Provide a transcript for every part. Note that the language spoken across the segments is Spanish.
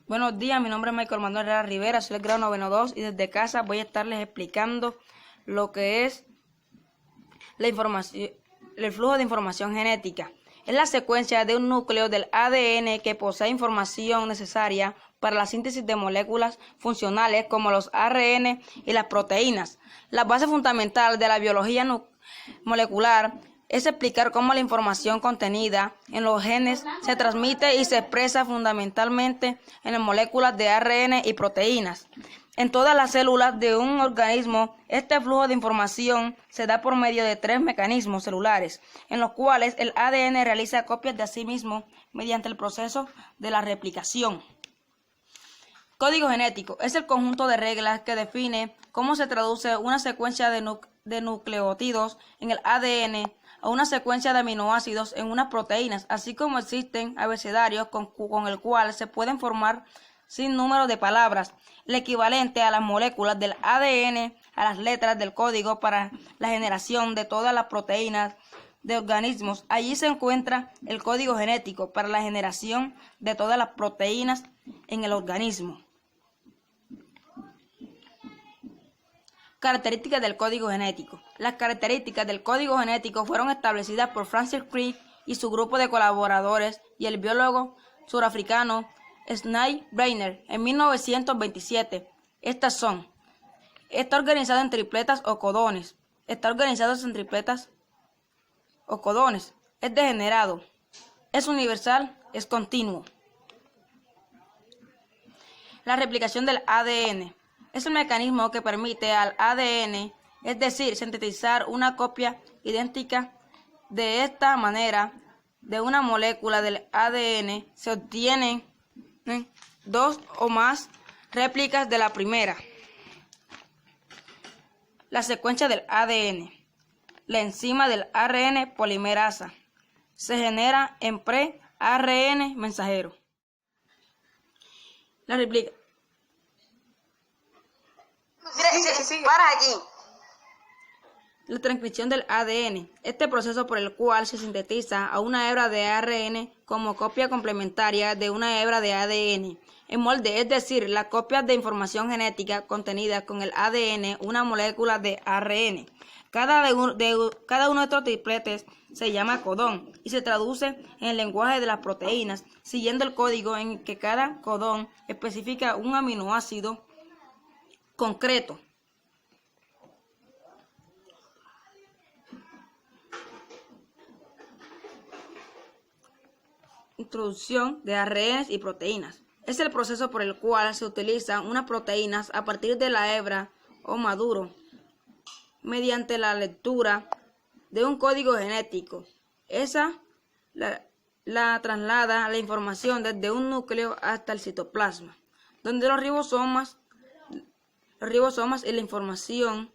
Buenos días, mi nombre es Michael Manuel Herrera Rivera, soy el grado noveno 2 y desde casa voy a estarles explicando lo que es la información, el flujo de información genética. Es la secuencia de un núcleo del ADN que posee información necesaria para la síntesis de moléculas funcionales como los ARN y las proteínas. La base fundamental de la biología molecular es explicar cómo la información contenida en los genes se transmite y se expresa fundamentalmente en las moléculas de ARN y proteínas. En todas las células de un organismo, este flujo de información se da por medio de 3 mecanismos celulares, en los cuales el ADN realiza copias de sí mismo mediante el proceso de la replicación. Código genético es el conjunto de reglas que define cómo se traduce una secuencia de nucleótidos en el ADN a una secuencia de aminoácidos en unas proteínas, así como existen abecedarios con el cual se pueden formar sin número de palabras, el equivalente a las moléculas del ADN, a las letras del código para la generación de todas las proteínas de organismos. Allí se encuentra el código genético para la generación de todas las proteínas en el organismo. Características del código genético. Las características del código genético fueron establecidas por Francis Crick y su grupo de colaboradores y el biólogo surafricano Snai Breiner en 1927. Estas son: está organizado en tripletas o codones. Está organizado en tripletas o codones. Es degenerado. Es universal. Es continuo. La replicación del ADN es el mecanismo que permite al ADN, es decir, sintetizar una copia idéntica. De esta manera, de una molécula del ADN se obtienen 2 o más réplicas de la primera. La secuencia del ADN. La enzima del ARN polimerasa se genera en pre-ARN mensajero. La réplica. Para aquí. La transcripción del ADN. Este proceso por el cual se sintetiza a una hebra de ARN como copia complementaria de una hebra de ADN en molde, es decir, la copia de información genética contenida con el ADN, una molécula de ARN. Cada uno de estos tripletes se llama codón y se traduce en el lenguaje de las proteínas, siguiendo el código en que cada codón especifica un aminoácido concreto. Introducción de ARN y proteínas. Es el proceso por el cual se utilizan unas proteínas a partir de la hebra o maduro, mediante la lectura de un código genético. La traslada la información desde un núcleo hasta el citoplasma, donde los ribosomas y la información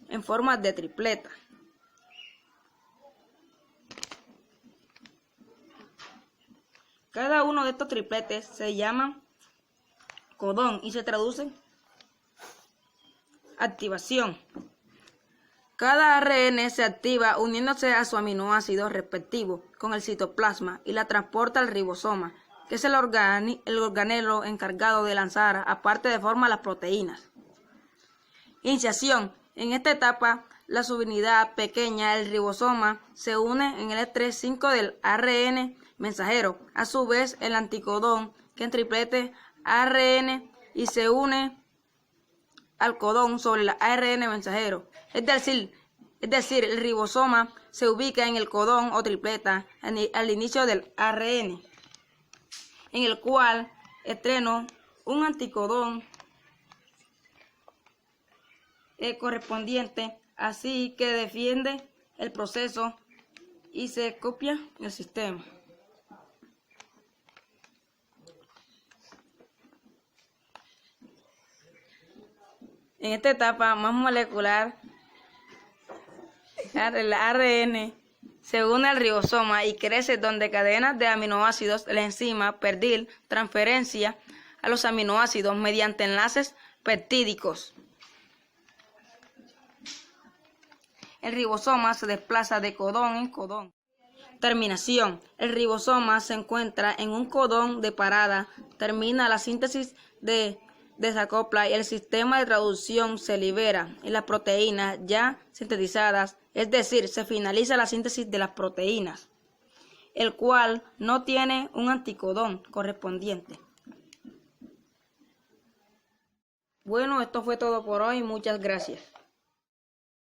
en forma de tripleta. Cada uno de estos tripletes se llama codón y se traduce activación. Cada ARN se activa uniéndose a su aminoácido respectivo con el citoplasma y la transporta al ribosoma, que es el organelo encargado de lanzar aparte de forma las proteínas. Iniciación. En esta etapa, la subunidad pequeña, el ribosoma, se une en el E3-5 del ARN mensajero, a su vez el anticodón, que en triplete ARN, y se une al codón sobre el ARN mensajero. Es decir, el ribosoma se ubica en el codón o tripleta al inicio del ARN, en el cual estrena un anticodón correspondiente, así que defiende el proceso y se copia el sistema. En esta etapa más molecular, el ARN se une al ribosoma y crece donde cadenas de aminoácidos de la enzima perdil transferencia a los aminoácidos mediante enlaces peptídicos. El ribosoma se desplaza de codón en codón. Terminación. El ribosoma se encuentra en un codón de parada. Termina la síntesis de desacopla y el sistema de traducción se libera y las proteínas ya sintetizadas, es decir, se finaliza la síntesis de las proteínas, el cual no tiene un anticodón correspondiente. Bueno, esto fue todo por hoy. Muchas gracias.